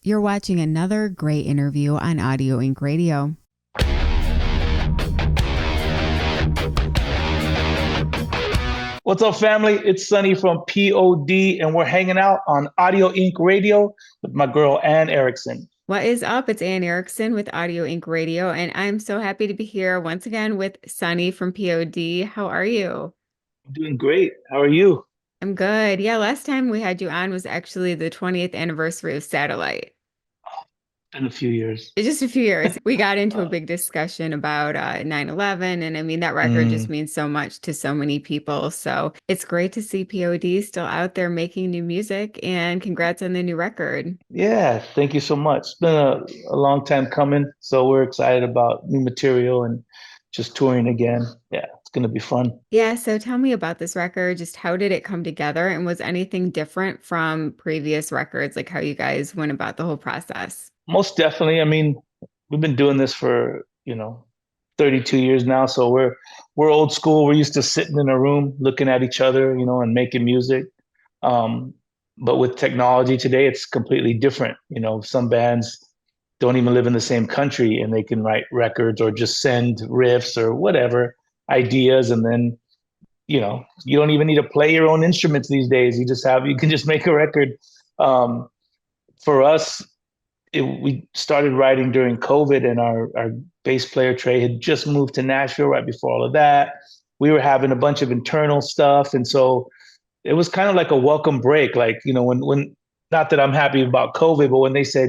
You're watching another great interview on Audio Inc. Radio. What's up, family? It's Sonny from P.O.D, and we're hanging out on Audio Inc. Radio with my girl, Anne Erickson. What is up? It's Anne Erickson with Audio Inc. Radio, and I'm so happy to be here once again with Sonny from P.O.D. How are you? I'm doing great. How are you? I'm good. Yeah, last time we had you on was actually the 20th anniversary of Satellite. In a few years. Just a few years. We got into a Uh, big discussion about 9/11, and I mean, that record just mm, means so much to so many people. So it's great to see P.O.D. still out there making new music, and congrats on the new record. yeah, thank you so much. It's been a long time coming, so we're excited about new material and just touring again. Yeah, it's gonna be fun. Yeah, so tell me about this record. Just how did it come together? And was anything different from previous records, like how you guys went about the whole process? Most definitely. I mean, we've been doing this for, 32 years now, so we're old school. We're used to sitting in a room looking at each other, and making music. Um, but with technology today, it's completely different. Some bands don't even live in the same country and they can write records or just send riffs or whatever ideas. And then, you don't even need to play your own instruments these days. You can just make a record. Um, for us, we started writing during COVID, and our bass player Trey had just moved to Nashville right before all of that. We were having a bunch of internal stuff, and so it was kind of like a welcome break. Like, when not that I'm happy about COVID, but when they said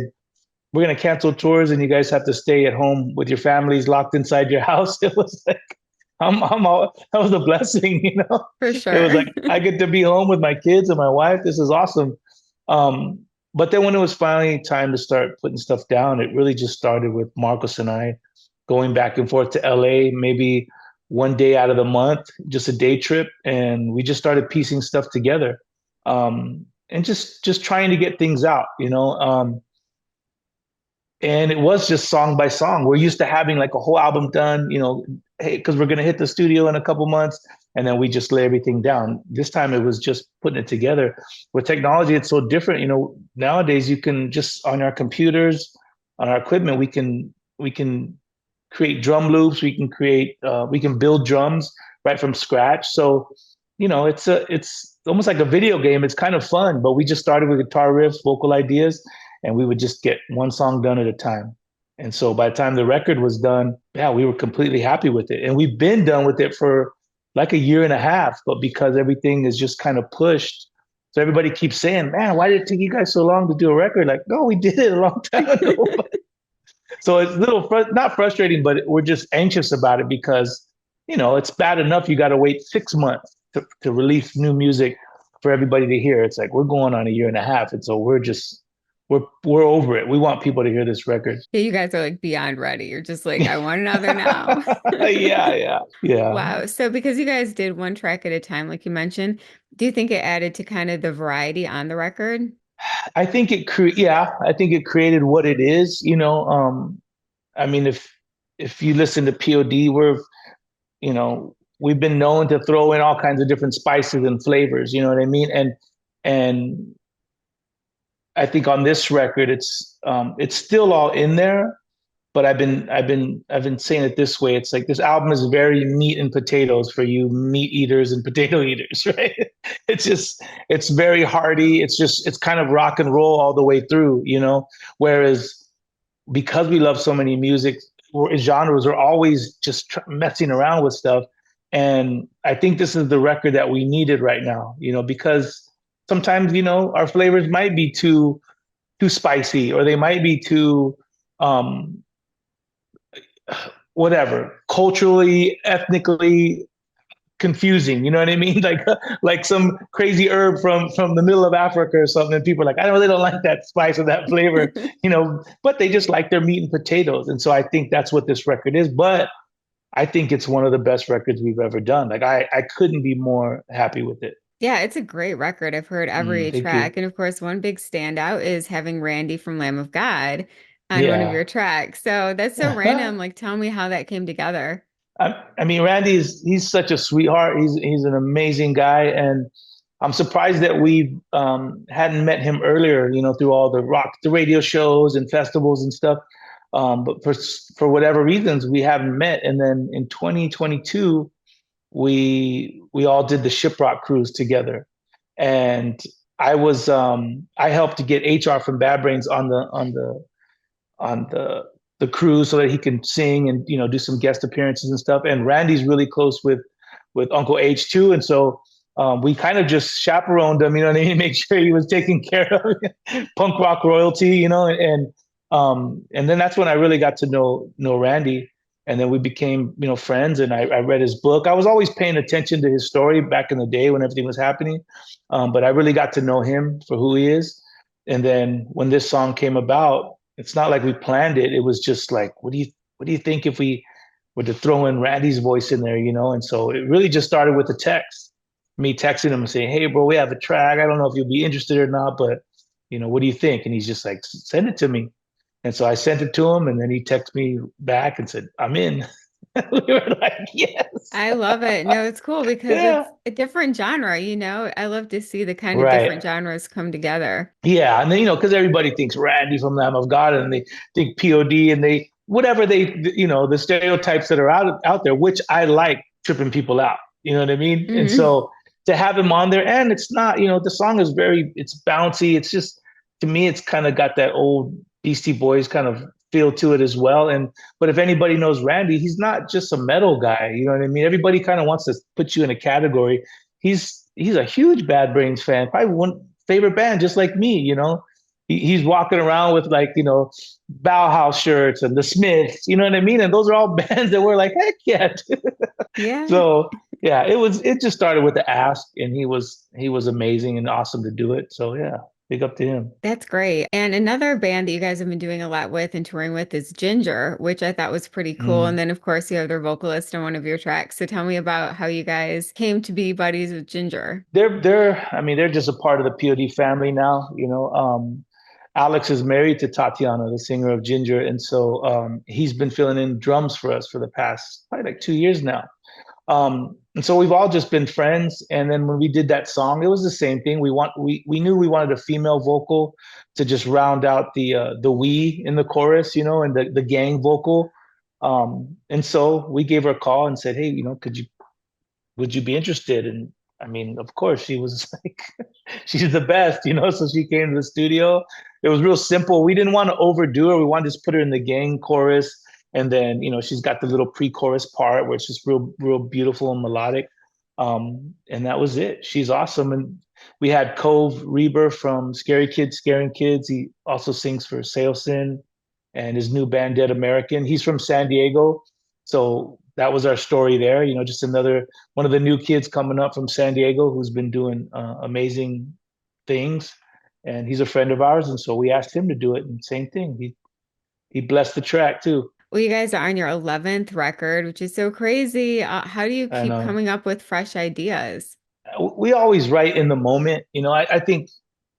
we're gonna cancel tours and you guys have to stay at home with your families locked inside your house, it was like I'm all that was a blessing. For It was sure. like I get to be home with my kids and my wife. This is awesome. Um, but then when it was finally time to start putting stuff down, it really just started with Marcos and I going back and forth to LA, maybe one day out of the month, just a day trip, and we just started piecing stuff together, and just trying to get things out. And it was just song by song. We're used to having like a whole album done, hey, because we're gonna hit the studio in a couple months, and then we just lay everything down. This time it was just putting it together. With technology, it's so different. Nowadays you can just on our computers, on our equipment, we can create drum loops. We can build drums right from scratch. So, it's almost like a video game. It's kind of fun, but we just started with guitar riffs, vocal ideas, and we would just get one song done at a time. And so by the time the record was done, yeah, we were completely happy with it. And we've been done with it for like a year and a half, but because everything is just kind of pushed. So everybody keeps saying, man, why did it take you guys so long to do a record? Like, no, we did it a long time ago. So it's a little not frustrating, but we're just anxious about it because, it's bad enough you got to wait 6 months to release new music for everybody to hear. It's like we're going on a year and a half. And so we're over it. We want people to hear this record. Yeah, you guys are like beyond ready. You're just like, I want another now. Yeah. Wow. So because you guys did one track at a time, like you mentioned, do you think it added to kind of the variety on the record? I think it created what it is. I mean, if you listen to POD, we've been known to throw in all kinds of different spices and flavors. You know what I mean? And I think on this record, it's still all in there, but I've been saying it this way. It's like this album is very meat and potatoes for you meat eaters and potato eaters, right? It's very hearty. It's kind of rock and roll all the way through. Whereas because we love so many music genres, we're always just messing around with stuff. And I think this is the record that we needed right now, because sometimes, our flavors might be too spicy, or they might be too um whatever, culturally, ethnically confusing. You know what I mean? Like some crazy herb from the middle of Africa or something. And people are like, I really don't like that spice or that flavor, but they just like their meat and potatoes. And so I think that's what this record is. But I think it's one of the best records we've ever done. Like I couldn't be more happy with it. Yeah, it's a great record. I've heard every Thank track. you. And of course, one big standout is having Randy from Lamb of God on one of Yeah. your tracks. So that's so random. Like, tell me how that came together. I mean, he's such a sweetheart. He's an amazing guy, and I'm surprised that we hadn't met him earlier, through all the radio shows and festivals and stuff. But for whatever reasons, we haven't met. And then in 2022, we all did the Shiprock cruise together, and I helped to get HR from Bad Brains on the cruise so that he can sing and do some guest appearances and stuff. And Randy's really close with Uncle H too, and so we kind of just chaperoned him, you know what I mean, make sure he was taken care of, punk rock royalty, and then that's when I really got to know Randy, and then we became friends, and I read his book. I was always paying attention to his story back in the day when everything was happening, but I really got to know him for who he is. And then when this song came about, it's not like we planned it. It was just like, what do you think if we were to throw in Randy's voice in there, And so it really just started with a text, me texting him and saying, "Hey, bro, we have a track. I don't know if you'll be interested or not, but what do you think?" And he's just like, "Send it to me." And so I sent it to him, and then he texted me back and said, "I'm in." We were like, "Yes." I love it. No, it's cool because Yeah. it's a different genre, you know. I love to see the kind of different Right. genres come together. Yeah. And then, because everybody thinks Randy from Lamb of God, and they think P.O.D, and they, whatever they, the stereotypes that are out there, which I like tripping people out. You know what I mean? And Hmm. so to have him on there, and it's not, the song is it's bouncy. It's just, to me, it's kind of got that old Beastie Boys kind of feel to it as well. But if anybody knows Randy, he's not just a metal guy. You know what I mean? Everybody kind of wants to put you in a category. He's a huge Bad Brains fan, probably one favorite band, just like me. He's walking around with like Bauhaus shirts and the Smiths. You know what I mean? And those are all bands that we're like, heck yeah. Yeah. So yeah, it just started with the ask, and he was amazing and awesome to do it. So yeah, big up to him. That's great. And another band that you guys have been doing a lot with and touring with is Ginger, which I thought was pretty cool. And Mm. then, of course, you have their vocalist on one of your tracks. So tell me about how you guys came to be buddies with Ginger. I mean, they're just a part of the POD family now. Alex is married to Tatiana, the singer of Ginger, and so he's been filling in drums for us for the past probably like 2 years now. And so we've all just been friends. And then when we did that song, it was the same thing. We knew we wanted a female vocal to just round out the we in the chorus, and the gang vocal. And so we gave her a call and said, "Hey, would you be interested?" And I mean, of course, she was like, she's the best, So she came to the studio. It was real simple. We didn't want to overdo her. We wanted to just put her in the gang chorus, and then she's got the little pre-chorus part where it's just real beautiful and melodic. And that was it. She's awesome. And we had Cove Reber from Scary Kids, Scaring Kids. He also sings for Sailsin and his new band Dead American. He's from San Diego, so that was our story there. Just another one of the new kids coming up from San Diego who's been doing amazing things, and he's a friend of ours, and so we asked him to do it, and same thing. He blessed the track too. Well, you guys are on your 11th record, which is so crazy. How do you I keep know. coming up with fresh ideas? We always write in the moment. I think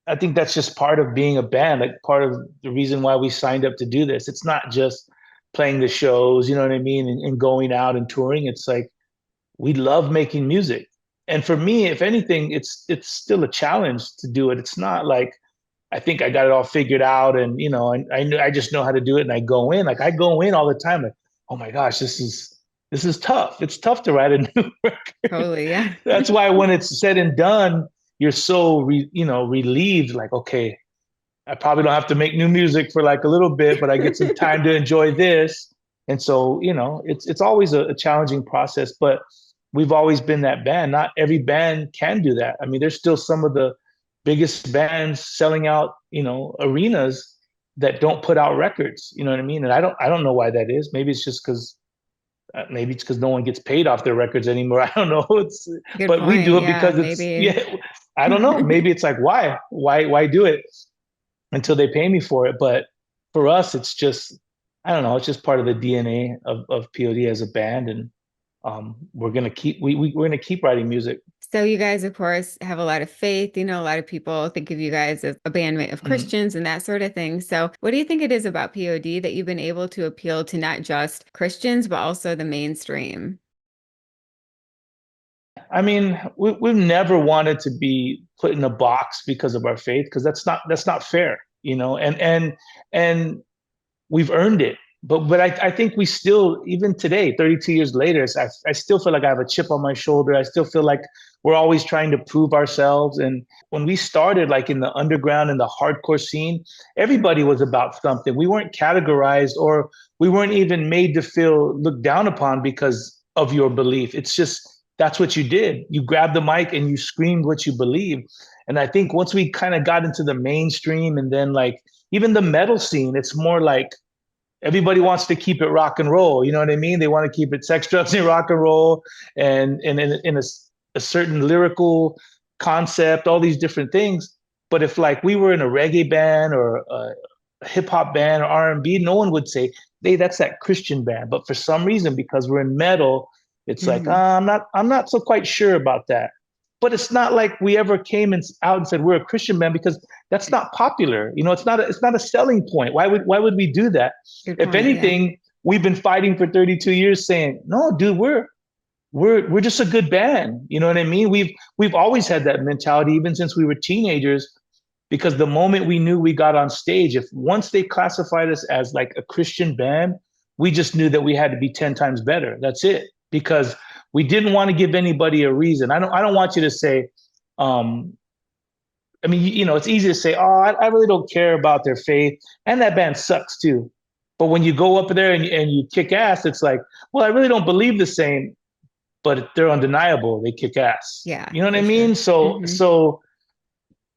that's just part of being a band, like part of the reason why we signed up to do this. It's not just playing the shows, you know what I mean, and going out and touring. It's like we love making music. And for me, if anything, it's still a challenge to do it. It's not like I think I got it all figured out, and I just know how to do it, and I go in. Like I go in all the time, like, oh my gosh, this is tough. It's tough to write a new record. Totally, yeah. That's why when it's said and done, you're so relieved. Like, okay, I probably don't have to make new music for like a little bit, but I get some time to enjoy this. And so, it's always a challenging process, but we've always been that band. Not every band can do that. I mean, there's still some of the biggest bands selling out, arenas that don't put out records. You know what I mean? And I don't know why that is. Maybe it's because no one gets paid off their records anymore. I don't know. Good But we point. do it Yeah, because it's, maybe. yeah. I don't know. Maybe it's like why do it until they pay me for it? But for us, it's just, I don't know. It's just part of the DNA of POD as a band, and we're gonna keep writing music. So you guys, of course, have a lot of faith. You know, a lot of people think of you guys as a band made of Mhm. Christians and that sort of thing. So what do you think it is about POD that you've been able to appeal to not just Christians, but also the mainstream? I mean, we've never wanted to be put in a box because of our faith, because that's not fair, you know. And we've earned it. But I think we still, even today, 32 years later, I still feel like I have a chip on my shoulder. I still feel like we're always trying to prove ourselves. And when we started, like in the underground and the hardcore scene, everybody was about something. We weren't categorized, or we weren't even made to feel looked down upon because of your belief. It's just that's what you did. You grabbed the mic and you screamed what you believe. And I think once we kind of got into the mainstream, and then like even the metal scene, it's more like everybody wants to keep it rock and roll. You know what I mean? They want to keep it sex, drugs, and rock and roll, and in a certain lyrical concept, all these different things. But if like we were in a reggae band or a hip hop band or R&B, no one would say, "Hey, that's that Christian band." But for some reason, because we're in metal, it's like, Hmm. I'm not so quite sure about that. But it's not like we ever came out and said we're a Christian band, because that's not popular. You know, it's not a selling point. Why would we do that? Good If point. Yeah. anything, we've been fighting for 32 years saying, no, dude, we're just a good band. You know what I mean? We've always had that mentality, even since we were teenagers, because the moment we knew we got on stage, if once they classified us as like a Christian band, we just knew that we had to be 10 times better. That's it. Because we didn't want to give anybody a reason. I don't want you to say, um, I mean, you know, it's easy to say, oh, I really don't care about their faith. And that band sucks too. But when you go up there and you kick ass, it's like, well, I really don't believe the same, but they're undeniable. They kick ass. Yeah, You know what I for mean? sure. So, Hmm. so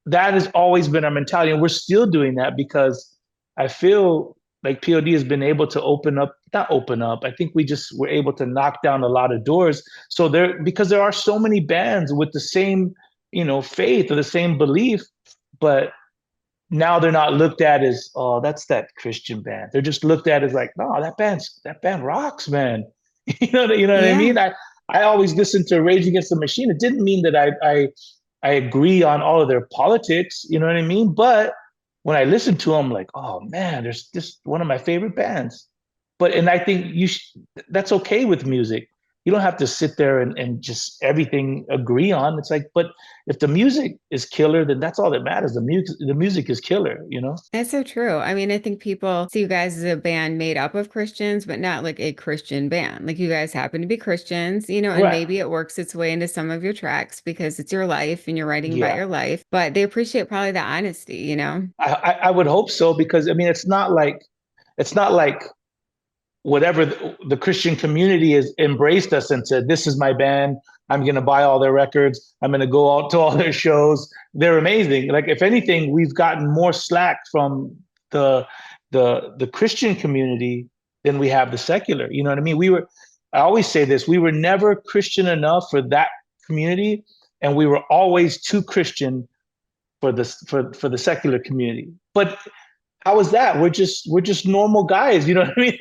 that has always been our mentality. And we're still doing that because I feel like POD has been able to not open up. I think we just were able to knock down a lot of doors. So because there are so many bands with the same, you know, faith or the same belief, but now they're not looked at as, oh, that's that Christian band. They're just looked at as like, no, that band rocks, man. You know what I mean? Yeah. I always listened to Rage Against the Machine. It didn't mean that I agree on all of their politics, you know what I mean? But when I listen to them, like, oh man, there's just one of my favorite bands. And I think that's okay with music. You don't have to sit there and just everything agree on. It's like, but if the music is killer, then that's all that matters. The music is killer, you know? That's so true. I mean, I think people see you guys as a band made up of Christians, but not like a Christian band. Like you guys happen to be Christians, and Right. maybe it works its way into some of your tracks because it's your life and you're writing about Yeah. your life, but they appreciate probably the honesty. I would hope so, because I mean it's not like whatever the Christian community has embraced us and said, this is my band. I'm going to buy all their records. I'm going to go out to all their shows. They're amazing. Like, if anything, we've gotten more slack from the the Christian community than we have the secular. You know what I mean? I always say this, we were never Christian enough for that community, and we were always too Christian for the secular community. But how is that? We're just normal guys, you know what I mean?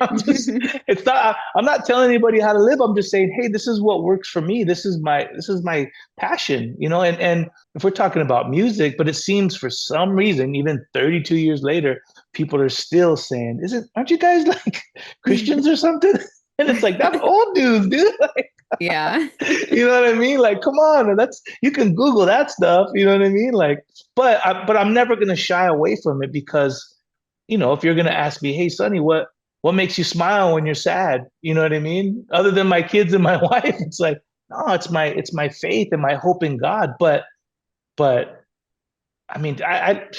I'm not telling anybody how to live. I'm just saying, hey, this is what works for me. This is my passion, you know. And if we're talking about music, but it seems for some reason, even 32 years later, people are still saying, aren't you guys like Christians or something? And it's like, that's old news, dude. Like, Yeah. you know what I mean? Like, come on, you can Google that stuff. You know what I mean? Like, but I'm never gonna shy away from it, because if you're gonna ask me, hey, Sonny, what makes you smile when you're sad? You know what I mean? Other than my kids and my wife, it's like, no, it's my faith and my hope in God. But I mean, I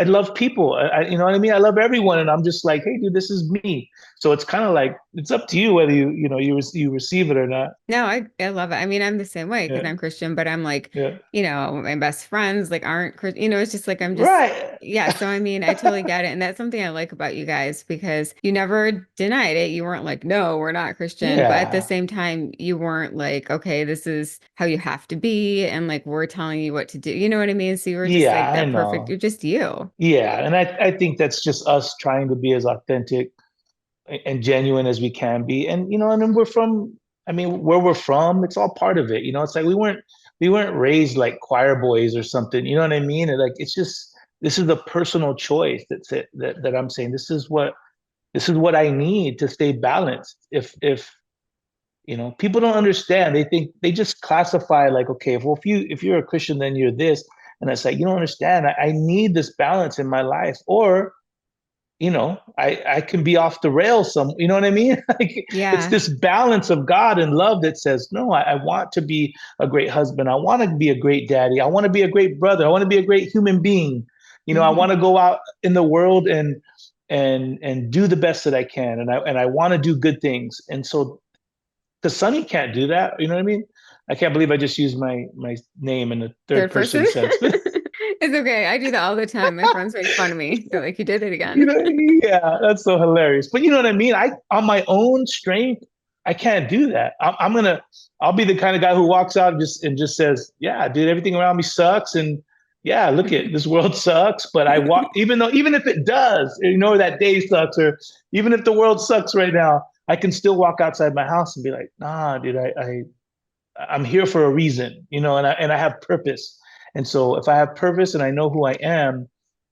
love people. You know what I mean? I love everyone, and I'm just like, hey, dude, this is me. So it's kind of like it's up to you whether you receive it or not. No, I love it. I mean, I'm the same way because Yeah, I'm Christian, but I'm like, yeah, my best friends like aren't Christian. It's just like right. yeah. So I mean, I totally get it, and that's something I like about you guys because you never denied it. You weren't like, no, we're not Christian, but at the Yeah, same time, you weren't like, okay, this is how you have to be, and like we're telling you what to do. You know what I mean? So you were just yeah, like I that perfect. know. You're just you. Yeah, and I think that's just us trying to be as authentic and genuine as we can be. And I mean, where we're from, it's all part of it. It's like we weren't raised like choir boys or something. You know what I mean? And like it's just this is a personal choice that I'm saying this is what I need to stay balanced. If People don't understand. They think they just classify like, okay, well, if you're a Christian, then you're this. And it's like, you don't understand. I need this balance in my life. Or I can be off the rails you know what I mean? Like it's Yeah. this balance of God and love that says, no, I want to be a great husband. I want to be a great daddy. I want to be a great brother. I want to be a great human being. I want Hmm. to go out in the world and do the best that I can. And I want to do good things. And so because Sonny can't do that, you know what I mean? I can't believe I just used my name in a third Third person? person sense. It's okay. I do that all the time. My friends make fun of me. They're like, you did it You again. know, yeah, that's so hilarious. But you know what I mean? I on my own strength, I can't do that. I'll be the kind of guy who walks out and just says, "Yeah, dude, everything around me sucks," and yeah, look at this world sucks. But I walk, even if it does, that day sucks, or even if the world sucks right now, I can still walk outside my house and be like, "Nah, dude, I'm here for a reason," and I have purpose. And so if I have purpose and I know who I am,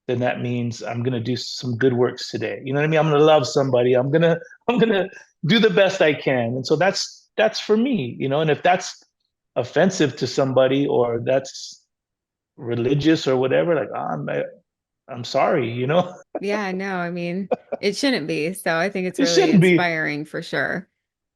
then that means I'm gonna do some good works today. You know what I mean? I'm gonna love somebody. I'm gonna do the best I can. And so that's for me, And if that's offensive to somebody or that's religious or whatever, like I'm sorry, Yeah, no, I mean, it shouldn't be. So I think it's It really shouldn't be. inspiring for sure.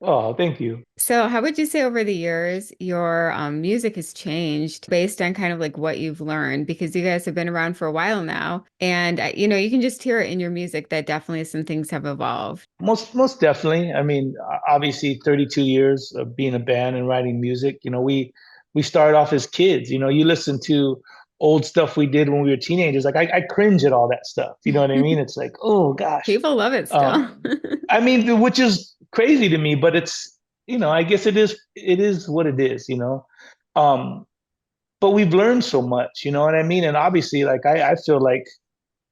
Oh, thank you. So, how would you say over the years your music has changed based on kind of like what you've learned? Because you guys have been around for a while now, and you can just hear it in your music that definitely some things have evolved. Most definitely. I mean, obviously 32 years of being a band and writing music. We started off as kids. You listen to old stuff we did when we were teenagers. Like I cringe at all that stuff. You know what I mean? It's like, oh gosh. People love it still. Um, I mean, which is crazy to me, but I guess it is what it is. Um, but we've learned so much, you know what I mean? And obviously, like I feel like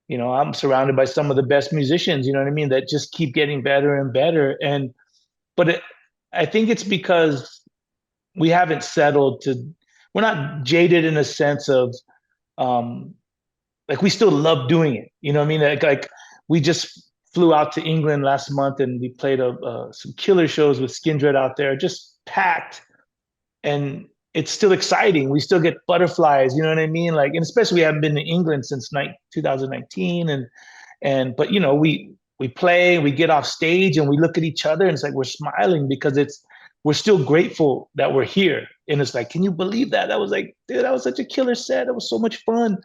I'm surrounded by some of the best musicians, you know what I mean, that just keep getting better and better. But I think it's because we haven't settled we're not jaded in a sense of, um, like we still love doing it. You know what I mean? Like we just flew out to England last month and we played some killer shows with Skindred out there, just packed. And it's still exciting. We still get butterflies, you know what I mean? Like, and especially we haven't been to England since 2019, but we play, we get off stage, and we look at each other, and it's like we're smiling because we're still grateful that we're here. And it's like, can you believe that? That was like, dude, that was such a killer set. That was so much fun.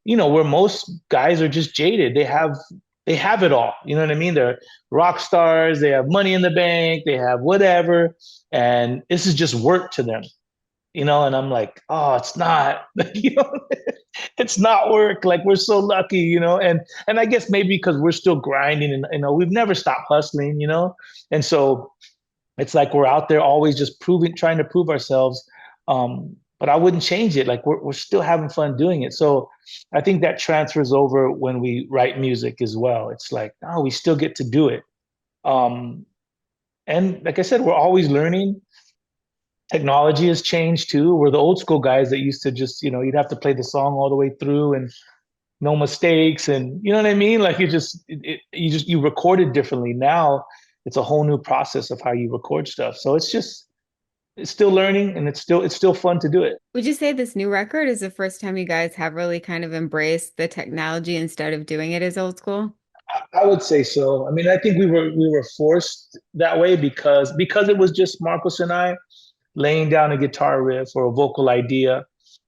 Where most guys are just jaded. They have it all. You know what I mean? They're rock stars. They have money in the bank. They have whatever, and this is just work to them. And I'm like, oh, it's not. It's not work. Like we're so lucky, and I guess maybe because we're still grinding and we've never stopped hustling, and so it's like we're out there always just trying to prove ourselves. But I wouldn't change it. Like we're still having fun doing it. So I think that transfers over when we write music as well. It's like, oh, we still get to do it. Um, and like I said, we're always learning. Technology has changed too. We're the old school guys that used to just, you'd have to play the song all the way through and no mistakes. And you know what I mean? Like you recorded differently. Now it's a whole new process of how you record stuff. So it's still learning and it's still fun to do it. Would you say this new record is the first time you guys have really kind of embraced the technology instead of doing it as old school? I would say so. I mean, I think we were forced that way because it was just Marcos and I laying down a guitar riff or a vocal idea.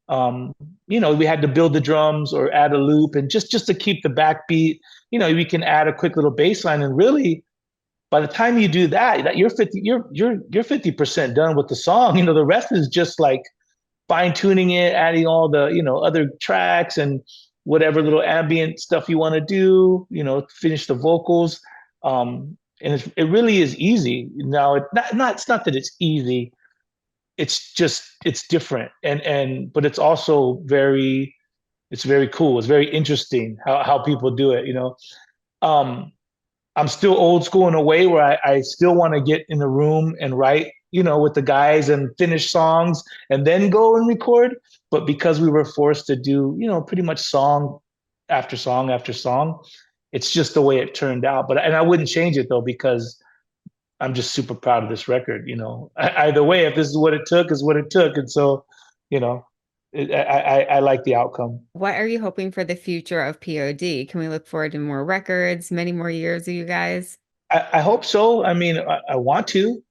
Um, we had to build the drums or add a loop, and just to keep the backbeat. We can add a quick little bass line, and really, by the time you do that you're 50% done with the song. The rest is just like fine tuning it, adding all the other tracks and whatever little ambient stuff you want to do. Finish the vocals, and it really is easy. Now, it's not that it's easy. It's just it's different, but it's also very cool. It's very interesting how people do it. Um, I'm still old school in a way where I still want to get in the room and write, with the guys and finish songs and then go and record. But because we were forced to do, pretty much song after song after song, it's just the way it turned out. And I wouldn't change it though, because I'm just super proud of this record. Either way, if this is what it took, is what it took, and so, you know, I like the outcome. What are you hoping for the future of POD? Can we look forward to more records, many more years of you guys? I hope so. I mean, I want to.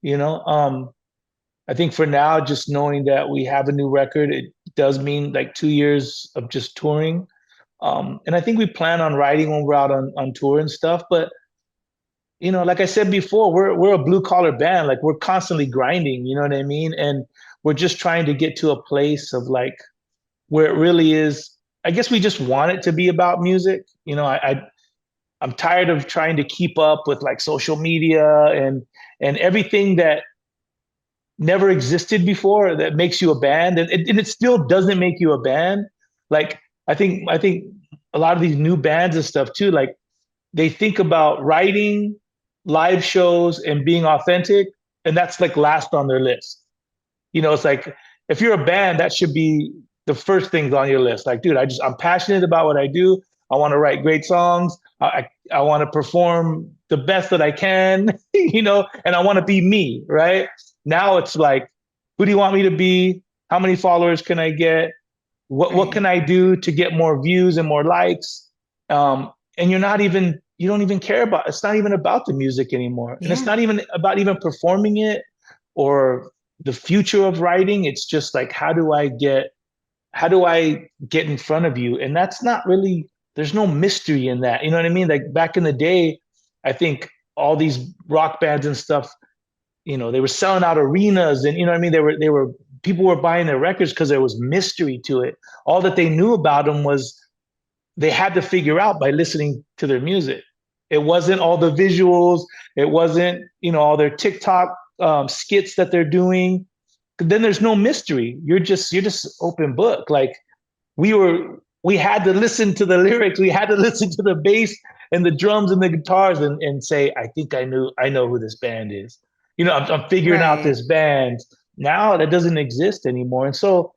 I think for now, just knowing that we have a new record, it does mean like 2 years of just touring. And I think we plan on writing when we're out on tour and stuff. But like I said before, we're a blue collar band. Like we're constantly grinding. You know what I mean? And we're just trying to get to a place of like where it really is. I guess we just want it to be about music. I'm tired of trying to keep up with like social media and everything that never existed before that makes you a band, and it still doesn't make you a band. Like I think a lot of these new bands and stuff too, like they think about writing, live shows, and being authentic, and that's like last on their list. It's like if you're a band, that should be the first things on your list. Like, dude, I'm passionate about what I do. I want to write great songs. I want to perform the best that I can, and I want to be me, right? Now it's like, who do you want me to be? How many followers can I get? What Right. can I do to get more views and more likes? And you don't even care about, it's not even about the music anymore. And it's Yeah. not even about even performing it or the future of writing. It's just like, how do I get in front of you? And that's not really, there's no mystery in that. You know what I mean? Like back in the day, I think all these rock bands and stuff, they were selling out arenas, and you know what I mean? They were people were buying their records because there was mystery to it. All that they knew about them was they had to figure out by listening to their music. It wasn't all the visuals. It wasn't, all their TikTok skits that they're doing. Then there's no mystery. You're just open book. Like we had to listen to the lyrics. We had to listen to the bass and the drums and the guitars and say, I think I know who this band is. I'm figuring out Right. this band. Now that doesn't exist anymore. And so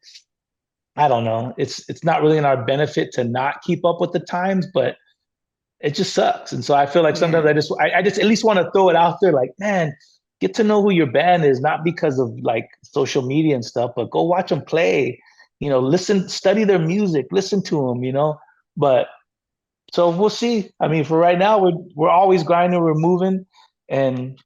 I don't know. It's not really in our benefit to not keep up with the times, but it just sucks. And so I feel like sometimes Yeah. I just at least want to throw it out there, like, man, get to know who your band is, not because of like social media and stuff, but go watch them play. Listen, study their music, listen to them. But so we'll see. I mean, for right now, we're always grinding, we're moving, and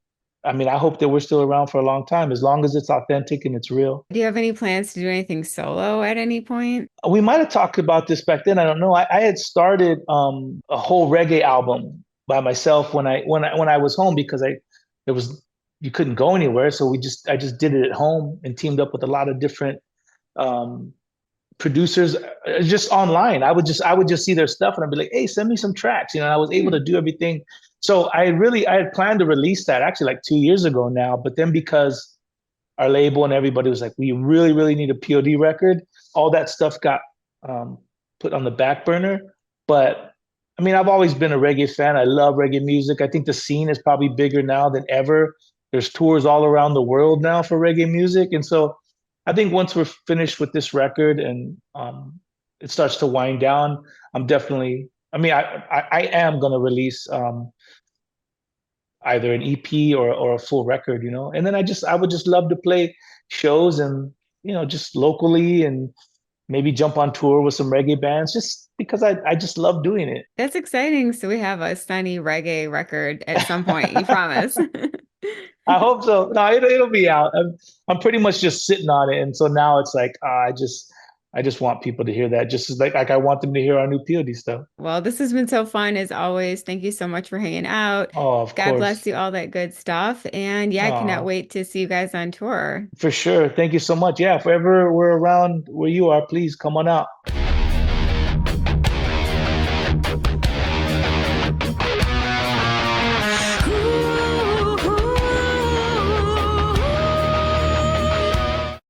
I mean, I hope that we're still around for a long time, as long as it's authentic and it's real. Do you have any plans to do anything solo at any point? We might have talked about this back then. I don't know. I had started a whole reggae album by myself when I was home because there was you couldn't go anywhere, so I just did it at home and teamed up with a lot of different um, producers just online. I would just see their stuff and I'd be like, hey, send me some tracks. And I was able Hmm. to do everything. So I had planned to release that actually like 2 years ago now, but then because our label and everybody was like, we really, really need a POD record. All that stuff got um, put on the back burner. But I mean, I've always been a reggae fan. I love reggae music. I think the scene is probably bigger now than ever. There's tours all around the world now for reggae music. And so I think once we're finished with this record and it starts to wind down, I'm definitely, I mean, I am going to release either an EP or a full record, And then I would just love to play shows and just locally and maybe jump on tour with some reggae bands just because I just love doing it. That's exciting. So we have a Sunny reggae record at some point, you promise. I hope so. No, it'll be out. I'm pretty much just sitting on it, and so now it's like I just want people to hear that, just as like I want them to hear our new POD stuff. Well, this has been so fun as always. Thank you so much for hanging out. Oh, of God bless course. you, all that good stuff. And yeah, I cannot Oh, wait to see you guys on tour. for sure. Thank you so much. Yeah, if ever we're around where you are, please come on out.